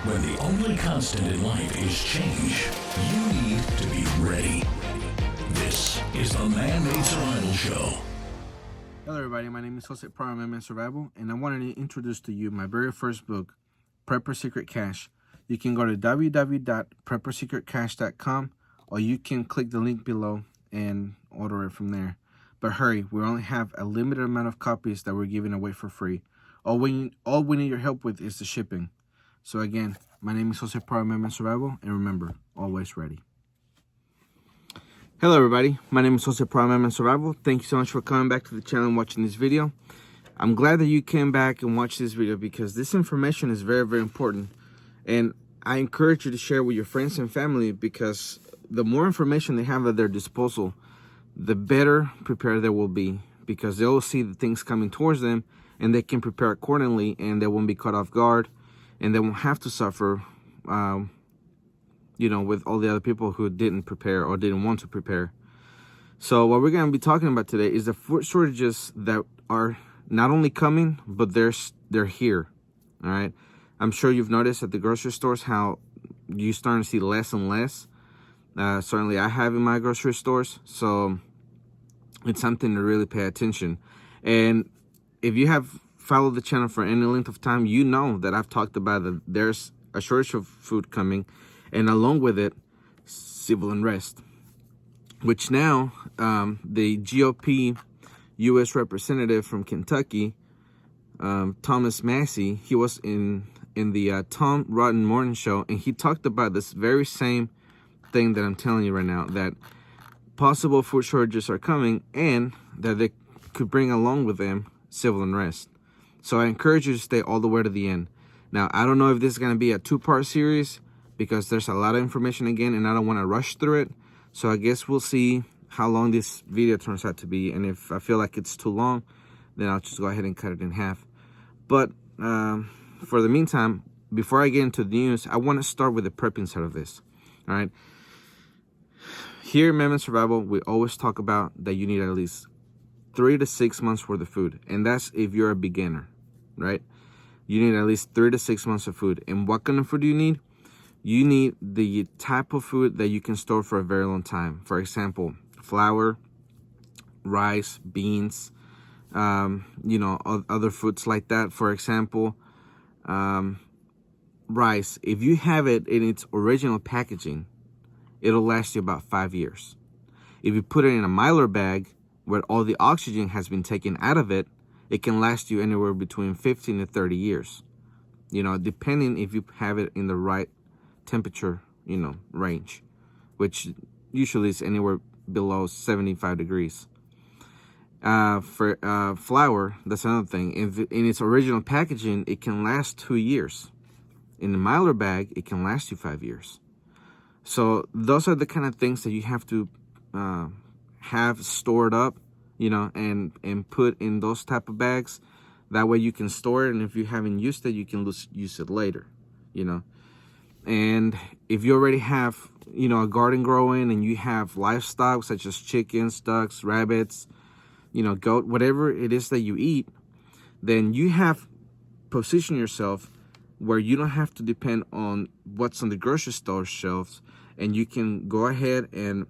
When the only constant in life is change, you need to be ready. This is the Man-Made Survival Show. Hello everybody, my name is Jose from Man-Made Survival, and I wanted to introduce to you my very first book, Preppers Secrete Cache. You can go to www.preppersecretcache.com, or you can click the link below and order it from there. But hurry, we only have a limited amount of copies that we're giving away for free. All we need your help with is the shipping. So again, my name is Jose from Man-Made Survival, and remember, always ready. Hello everybody, my name is Jose from Man-Made Survival. Thank you so much for coming back to the channel and watching this video. I'm glad that you came back and watched this video because this information is very, very important. And I encourage you to share with your friends and family, because the more information they have at their disposal, the better prepared they will be, because they will see the things coming towards them and they can prepare accordingly, and they won't be caught off guard, and they won't have to suffer, with all the other people who didn't prepare or didn't want to prepare. So what we're going to be talking about today is the food shortages that are not only coming, but they're here. All right. I'm sure you've noticed at the grocery stores how you're starting to see less and less. Certainly I have in my grocery stores. So it's something to really pay attention. And if you have followed the channel for any length of time, you know that I've talked about that there's a shortage of food coming, and along with it, civil unrest, which now the GOP U.S. representative from Kentucky, Thomas Massie, he was in the Tom Rotten Morning Show, and he talked about this very same thing that I'm telling you right now, that possible food shortages are coming and that they could bring along with them civil unrest. So I encourage you to stay all the way to the end. Now, I don't know if this is going to be a two-part series, because there's a lot of information again, and I don't want to rush through it. So I guess we'll see how long this video turns out to be. And if I feel like it's too long, then I'll just go ahead and cut it in half. But for the meantime, before I get into the news, I want to start with the prepping side of this. All right. Here in Man-Made Survival, we always talk about that you need at least 3 to 6 months worth of food. And that's if you're a beginner, right? You need at least 3 to 6 months of food. And what kind of food do you need? You need the type of food that you can store for a very long time. For example, flour, rice, beans, other foods like that. For example, rice. If you have it in its original packaging, it'll last you about 5 years. If you put it in a Mylar bag where all the oxygen has been taken out of it, it can last you anywhere between 15 to 30 years. Depending if you have it in the right temperature, range, which usually is anywhere below 75 degrees. For flour, that's another thing. In its original packaging, it can last 2 years. In the Mylar bag, it can last you 5 years. So those are the kind of things that you have to have stored up, and put in those type of bags. That way you can store it, and if you haven't used it, you can use it later, And if you already have, a garden growing, and you have livestock such as chickens, ducks, rabbits, goat, whatever it is that you eat, then you have positioned yourself where you don't have to depend on what's on the grocery store shelves, and you can go ahead and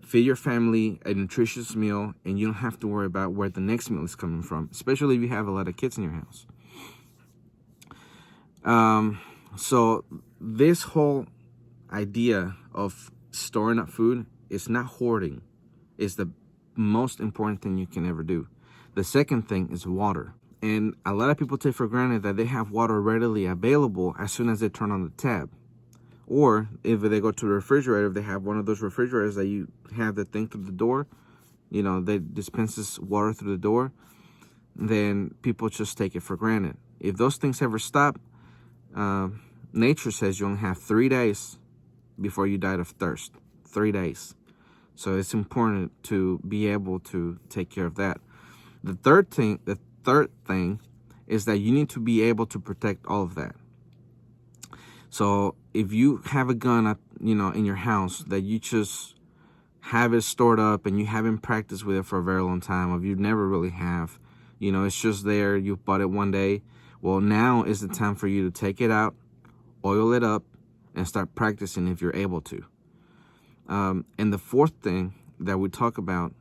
feed your family a nutritious meal, and you don't have to worry about where the next meal is coming from, especially if you have a lot of kids in your house. So this whole idea of storing up food is not hoarding. It's the most important thing you can ever do. The second thing is water. And a lot of people take for granted that they have water readily available as soon as they turn on the tap. Or if they go to the refrigerator, if they have one of those refrigerators that you have the thing through the door, that dispenses water through the door, then people just take it for granted. If those things ever stop, nature says you only have 3 days before you die of thirst. 3 days. So it's important to be able to take care of that. The third thing is that you need to be able to protect all of that. So if you have a gun, in your house that you just have it stored up and you haven't practiced with it for a very long time, or you never really have, it's just there, you bought it one day. Well, now is the time for you to take it out, oil it up, and start practicing if you're able to. And the fourth thing that we talk about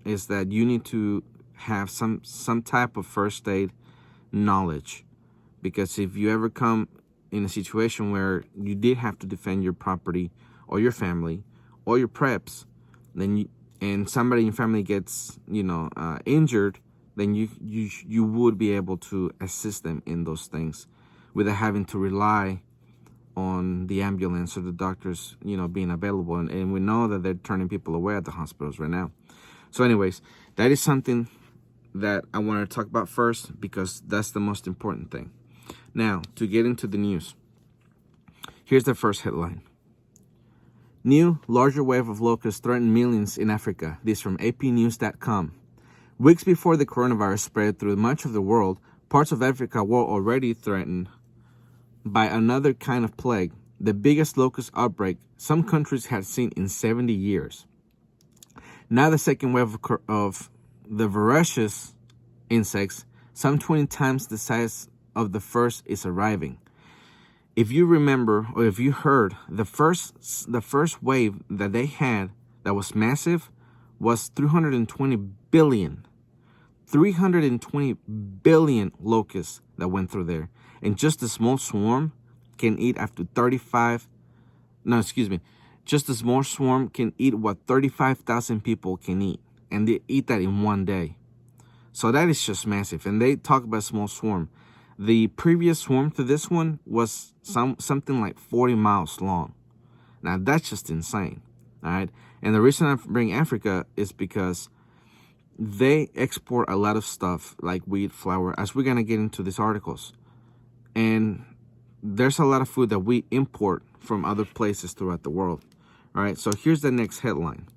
is that you need to have some type of first aid knowledge, because if you ever come in a situation where you did have to defend your property or your family or your preps, and somebody in your family gets injured, then you would be able to assist them in those things without having to rely on the ambulance or the doctors being available, and we know that they're turning people away at the hospitals right now. So anyways, that is something that I want to talk about first, because that's the most important thing. Now, to get into the news, here's the first headline. New, larger wave of locusts threaten millions in Africa. This from apnews.com. Weeks before the coronavirus spread through much of the world, parts of Africa were already threatened by another kind of plague, the biggest locust outbreak some countries had seen in 70 years. Now the second wave of the voracious insects, some 20 times the size of the first, is arriving. If you remember, or if you heard, the first wave that they had that was massive was 320 billion locusts that went through there. And just a small swarm can eat just a small swarm can eat what 35,000 people can eat. And they eat that in one day. So that is just massive. And they talk about small swarm. The previous swarm to this one was something like 40 miles long. Now that's just insane. All right. And the reason I bring Africa is because they export a lot of stuff like wheat, flour, as we're going to get into these articles. And there's a lot of food that we import from other places throughout the world. All right. So here's the next headline.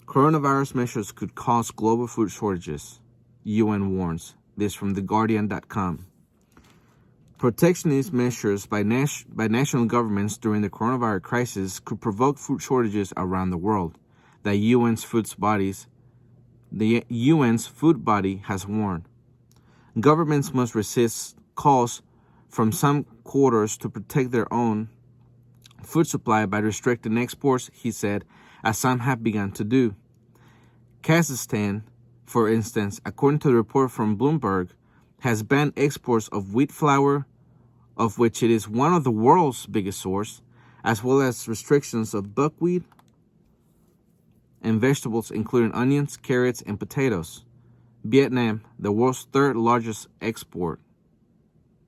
Coronavirus measures could cause global food shortages, UN warns. This from theguardian.com. Protectionist measures by national governments during the coronavirus crisis could provoke food shortages around the world. The UN's food body has warned. Governments must resist calls from some quarters to protect their own food supply by restricting exports, he said, as some have begun to do. Kazakhstan, for instance, according to the report from Bloomberg, has banned exports of wheat flour, of which it is one of the world's biggest source, as well as restrictions of buckwheat and vegetables, including onions, carrots, and potatoes. Vietnam, the world's third largest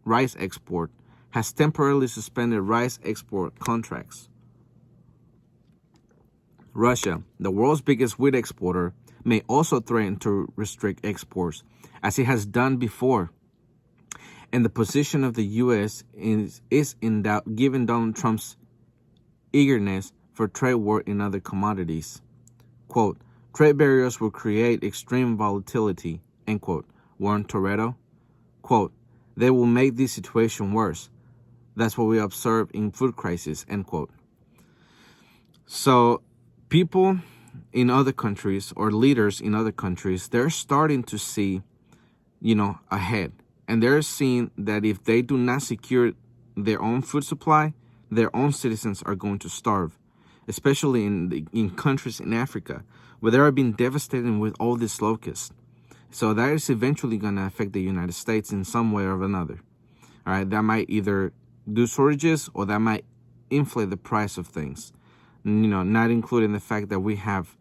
rice export, has temporarily suspended rice export contracts. Russia, the world's biggest wheat exporter, may also threaten to restrict exports, as it has done before. And the position of the U.S. is in doubt given Donald Trump's eagerness for trade war in other commodities. Quote, trade barriers will create extreme volatility, end quote, warned Toretto. Quote, they will make this situation worse. That's what we observe in food crisis, end quote. So people in other countries, or leaders in other countries, they're starting to see, ahead. And they're seeing that if they do not secure their own food supply, their own citizens are going to starve, especially in countries in Africa where they are being devastated with all these locusts. So that is eventually going to affect the United States in some way or another. All right, that might either do shortages or that might inflate the price of things. Not including the fact that we have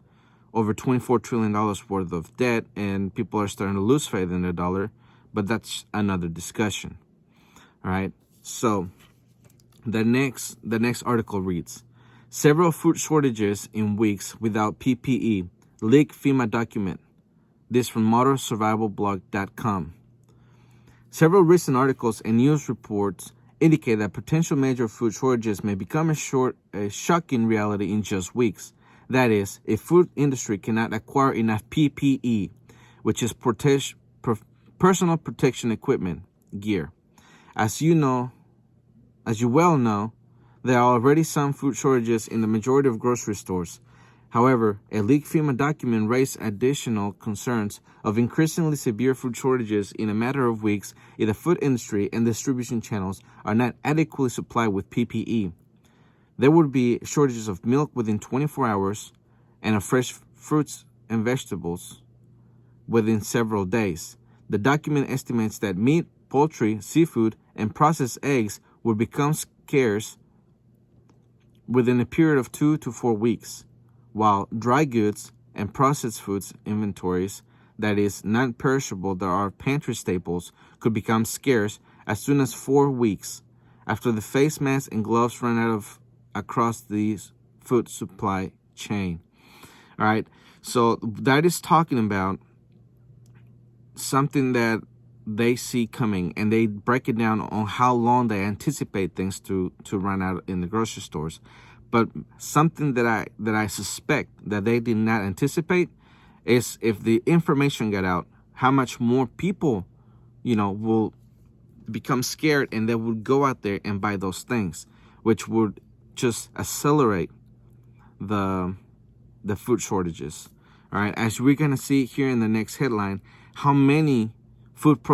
over $24 trillion worth of debt and people are starting to lose faith in the dollar. But that's another discussion. All right. So the next article reads, several food shortages in weeks without PPE, leak FEMA document. This from motorsurvivalblog.com. Several recent articles and news reports indicate that potential major food shortages may become a shocking reality in just weeks. That is, if food industry cannot acquire enough PPE, which is personal protection equipment, gear. As you well know, there are already some food shortages in the majority of grocery stores. However, a leaked FEMA document raised additional concerns of increasingly severe food shortages in a matter of weeks if the food industry and distribution channels are not adequately supplied with PPE. There would be shortages of milk within 24 hours and of fresh fruits and vegetables within several days. The document estimates that meat, poultry, seafood, and processed eggs would become scarce within a period of 2 to 4 weeks, while dry goods and processed foods inventories, that is, non-perishable, that are pantry staples, could become scarce as soon as 4 weeks after the face masks and gloves run out of across the food supply chain. All right, so that is talking about something that they see coming, and they break it down on how long they anticipate things to run out in the grocery stores. But something that I suspect that they did not anticipate is if the information got out, how much more people, will become scared and they would go out there and buy those things, which would just accelerate the food shortages. All right, as we're gonna see here in the next headline, how many meat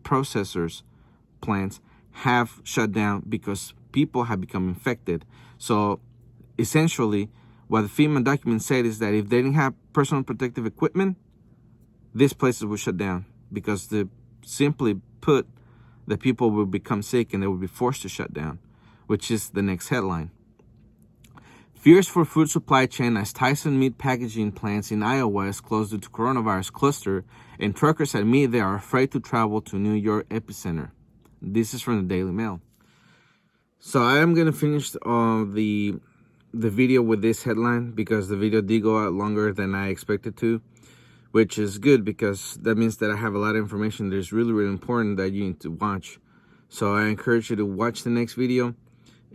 processors plants have shut down because people have become infected. So essentially, what the FEMA document said is that if they didn't have personal protective equipment, these places would shut down because simply put, the people will become sick and they will be forced to shut down, which is the next headline. Fears for food supply chain as Tyson meat packaging plants in Iowa is closed due to coronavirus cluster, and truckers admit they are afraid to travel to New York epicenter. This is from the Daily Mail. So I am gonna finish the video with this headline because the video did go out longer than I expected to, which is good because that means that I have a lot of information that is really, really important that you need to watch. So I encourage you to watch the next video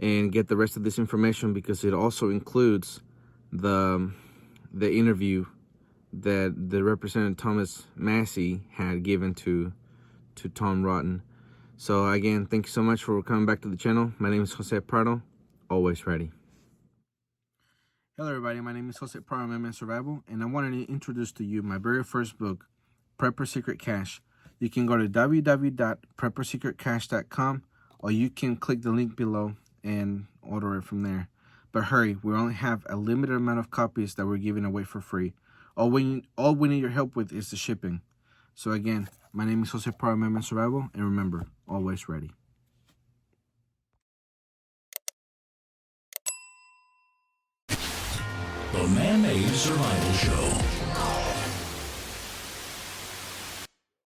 and get the rest of this information because it also includes the interview that the Representative Thomas Massie had given to Tom Rotten. So again, thank you so much for coming back to the channel. My name is Jose Prado, always ready. Hello everybody, my name is Jose Prado, MMA Survival, and I wanted to introduce to you my very first book, Preppers Secrete Cache. You can go to www.preppersecretcache.com or you can click the link below and order it from there. But hurry, we only have a limited amount of copies that we're giving away for free. All we need your help with is the shipping. So again, my name is Jose Prado, MMA Survival, and remember, always ready. The Man-Made Survival Show.